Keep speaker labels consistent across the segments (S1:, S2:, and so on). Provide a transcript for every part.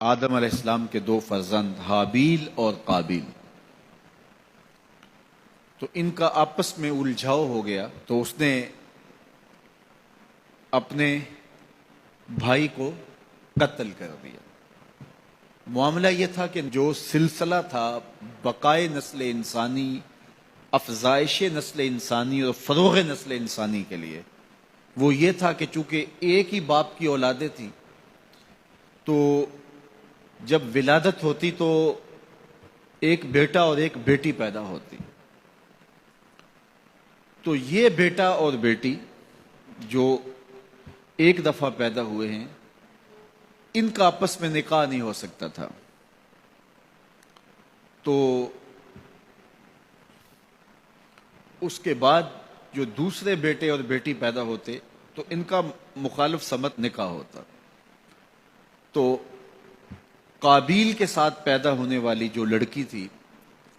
S1: آدم علیہ السلام کے دو فرزند حابیل اور قابیل، تو ان کا آپس میں الجھاؤ ہو گیا، تو اس نے اپنے بھائی کو قتل کر دیا۔ معاملہ یہ تھا کہ جو سلسلہ تھا بقائے نسل انسانی، افزائش نسل انسانی اور فروغ نسل انسانی کے لیے، وہ یہ تھا کہ چونکہ ایک ہی باپ کی اولادیں تھیں، تو جب ولادت ہوتی تو ایک بیٹا اور ایک بیٹی پیدا ہوتی، تو یہ بیٹا اور بیٹی جو ایک دفعہ پیدا ہوئے ہیں، ان کا آپس میں نکاح نہیں ہو سکتا تھا۔ تو اس کے بعد جو دوسرے بیٹے اور بیٹی پیدا ہوتے تو ان کا مخالف سمت نکاح ہوتا۔ تو قابیل کے ساتھ پیدا ہونے والی جو لڑکی تھی،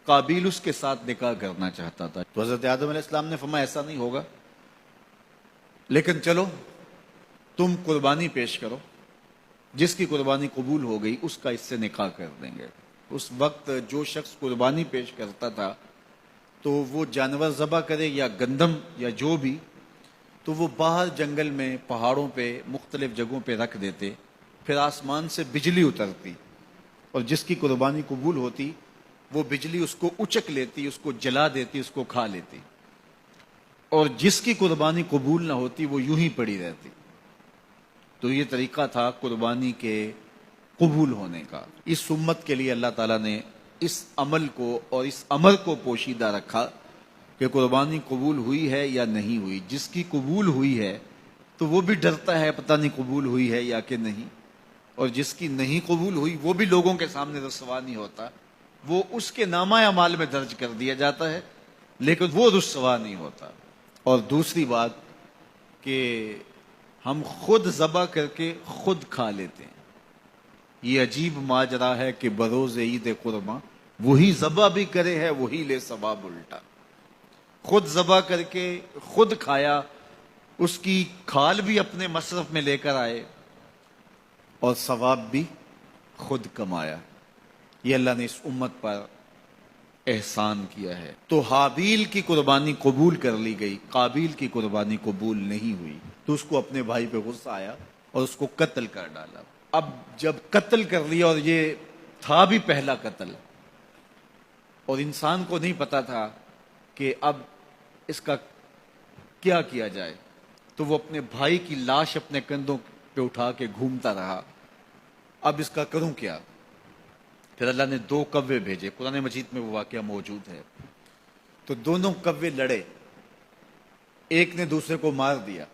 S1: قابیل اس کے ساتھ نکاح کرنا چاہتا تھا، تو حضرت آدم علیہ السلام نے فرمایا ایسا نہیں ہوگا، لیکن چلو تم قربانی پیش کرو، جس کی قربانی قبول ہو گئی اس کا اس سے نکاح کر دیں گے۔ اس وقت جو شخص قربانی پیش کرتا تھا تو وہ جانور ذبح کرے یا گندم یا جو بھی، تو وہ باہر جنگل میں پہاڑوں پہ مختلف جگہوں پہ رکھ دیتے، پھر آسمان سے بجلی اترتی اور جس کی قربانی قبول ہوتی وہ بجلی اس کو اچک لیتی، اس کو جلا دیتی، اس کو کھا لیتی، اور جس کی قربانی قبول نہ ہوتی وہ یوں ہی پڑی رہتی۔ تو یہ طریقہ تھا قربانی کے قبول ہونے کا۔ اس امت کے لیے اللہ تعالیٰ نے اس عمل کو اور اس امر کو پوشیدہ رکھا کہ قربانی قبول ہوئی ہے یا نہیں ہوئی۔ جس کی قبول ہوئی ہے تو وہ بھی ڈرتا ہے پتہ نہیں قبول ہوئی ہے یا کہ نہیں، اور جس کی نہیں قبول ہوئی وہ بھی لوگوں کے سامنے رسوا نہیں ہوتا، وہ اس کے نامہ اعمال میں درج کر دیا جاتا ہے لیکن وہ رسوا نہیں ہوتا۔ اور دوسری بات کہ ہم خود ذبح کر کے خود کھا لیتے ہیں۔ یہ عجیب ماجرا ہے کہ بروز عید قرباں وہی ذبح بھی کرے ہے وہی لے ثواب الٹا۔ خود ذبح کر کے خود کھایا، اس کی کھال بھی اپنے مصرف میں لے کر آئے اور ثواب بھی خود کمایا۔ یہ اللہ نے اس امت پر احسان کیا ہے۔ تو حابیل کی قربانی قبول کر لی گئی، قابیل کی قربانی قبول نہیں ہوئی، تو اس کو اپنے بھائی پہ غصہ آیا اور اس کو قتل کر ڈالا۔ اب جب قتل کر لیا، اور یہ تھا بھی پہلا قتل، اور انسان کو نہیں پتا تھا کہ اب اس کا کیا کیا جائے، تو وہ اپنے بھائی کی لاش اپنے کندھوں پہ اٹھا کے گھومتا رہا، اب اس کا کروں کیا؟ پھر اللہ نے دو کوے بھیجے، قرآن مجید میں وہ واقعہ موجود ہے۔ تو دونوں کوے لڑے، ایک نے دوسرے کو مار دیا،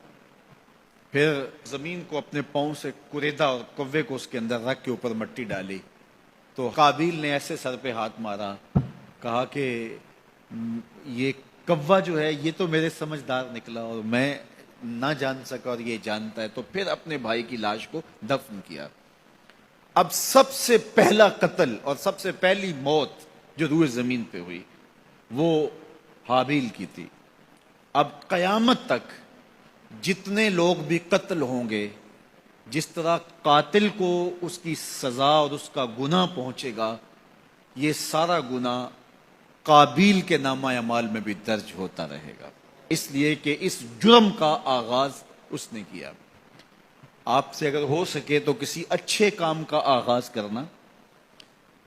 S1: پھر زمین کو اپنے پاؤں سے کریدا اور کوے کو اس کے اندر رکھ کے اوپر مٹی ڈالی۔ تو قابیل نے ایسے سر پہ ہاتھ مارا، کہا کہ یہ کوا جو ہے یہ تو میرے سمجھدار نکلا اور میں نہ جان سکا اور یہ جانتا ہے، تو پھر اپنے بھائی کی لاش کو دفن کیا۔ اب سب سے پہلا قتل اور سب سے پہلی موت جو روئے زمین پہ ہوئی وہ حابیل کی تھی۔ اب قیامت تک جتنے لوگ بھی قتل ہوں گے، جس طرح قاتل کو اس کی سزا اور اس کا گناہ پہنچے گا، یہ سارا گناہ قابیل کے نامہ اعمال میں بھی درج ہوتا رہے گا، اس لیے کہ اس جرم کا آغاز اس نے کیا۔ آپ سے اگر ہو سکے تو کسی اچھے کام کا آغاز کرنا،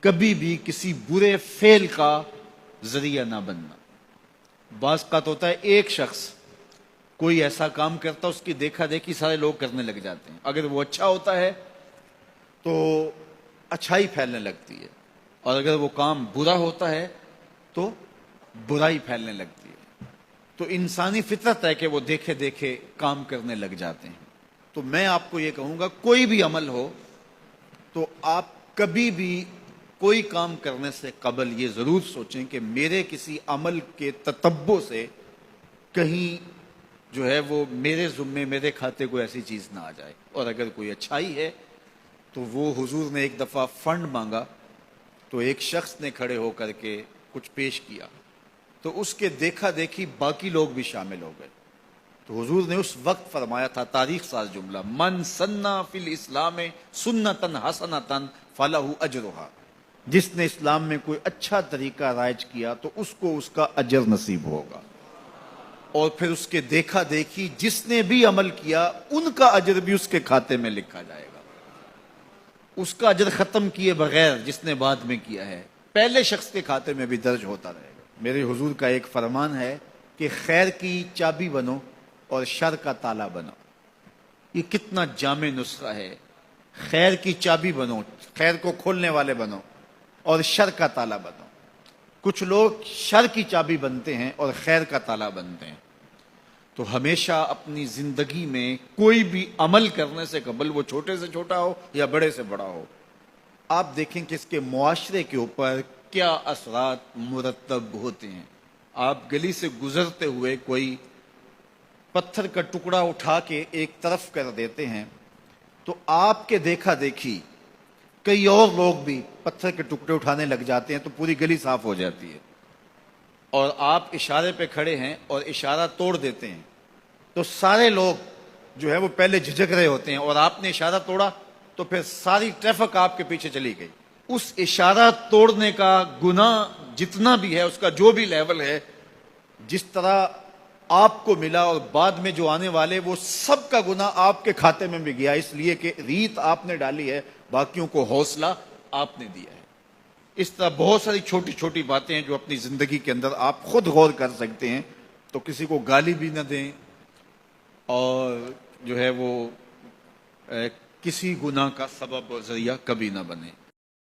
S1: کبھی بھی کسی برے فعل کا ذریعہ نہ بننا۔ بعض اوقات ہوتا ہے ایک شخص کوئی ایسا کام کرتا، اس کی دیکھا دیکھی سارے لوگ کرنے لگ جاتے ہیں، اگر وہ اچھا ہوتا ہے تو اچھائی پھیلنے لگتی ہے، اور اگر وہ کام برا ہوتا ہے تو برائی پھیلنے لگتی ہے۔ تو انسانی فطرت ہے کہ وہ دیکھے دیکھے کام کرنے لگ جاتے ہیں۔ تو میں آپ کو یہ کہوں گا، کوئی بھی عمل ہو تو آپ کبھی بھی کوئی کام کرنے سے قبل یہ ضرور سوچیں کہ میرے کسی عمل کے تتبع سے کہیں جو ہے وہ میرے ذمے، میرے کھاتے کو ایسی چیز نہ آ جائے۔ اور اگر کوئی اچھائی ہے تو وہ حضور نے ایک دفعہ فنڈ مانگا، تو ایک شخص نے کھڑے ہو کر کے کچھ پیش کیا، تو اس کے دیکھا دیکھی باقی لوگ بھی شامل ہو گئے، تو حضور نے اس وقت فرمایا تھا تاریخ ساز جملہ، من سنّا فی الاسلام سنتن حسنتن فلہ اجرھا، جس نے اسلام میں کوئی اچھا طریقہ رائج کیا تو اس کو اس کا اجر نصیب ہوگا، اور پھر اس کے دیکھا دیکھی جس نے بھی عمل کیا ان کا اجر بھی اس کے کھاتے میں لکھا جائے گا، اس کا اجر ختم کیے بغیر جس نے بعد میں کیا ہے پہلے شخص کے کھاتے میں بھی درج ہوتا رہے گا۔ میرے حضور کا ایک فرمان ہے کہ خیر کی چابی بنو اور شر کا تالا بنو۔ یہ کتنا جامع نسخہ ہے، خیر کی چابی بنو، خیر کو کھولنے والے بنو، اور شر کا تالا بنو۔ کچھ لوگ شر کی چابی بنتے ہیں اور خیر کا تالا بنتے ہیں۔ تو ہمیشہ اپنی زندگی میں کوئی بھی عمل کرنے سے قبل، وہ چھوٹے سے چھوٹا ہو یا بڑے سے بڑا ہو، آپ دیکھیں کہ اس کے معاشرے کے اوپر کیا اثرات مرتب ہوتے ہیں۔ آپ گلی سے گزرتے ہوئے کوئی پتھر کا ٹکڑا اٹھا کے ایک طرف کر دیتے ہیں تو آپ کے دیکھا دیکھی کئی اور لوگ بھی پتھر کے ٹکڑے اٹھانے لگ جاتے ہیں تو پوری گلی صاف ہو جاتی ہے، اور آپ اشارے پہ کھڑے ہیں اور اشارہ توڑ دیتے ہیں تو سارے لوگ جو ہے وہ پہلے جھجک رہے ہوتے ہیں، اور آپ نے اشارہ توڑا تو پھر ساری ٹریفک آپ کے پیچھے چلی گئی۔ اس اشارہ توڑنے کا گناہ جتنا بھی ہے، اس کا جو بھی لیول ہے، جس طرح آپ کو ملا اور بعد میں جو آنے والے، وہ سب کا گناہ آپ کے کھاتے میں بھی گیا، اس لیے کہ ریت آپ نے ڈالی ہے، باقیوں کو حوصلہ آپ نے دیا ہے۔ اس طرح بہت ساری چھوٹی چھوٹی باتیں ہیں جو اپنی زندگی کے اندر آپ خود غور کر سکتے ہیں، تو کسی کو گالی بھی نہ دیں، اور جو ہے وہ کسی گناہ کا سبب اور ذریعہ کبھی نہ بنے۔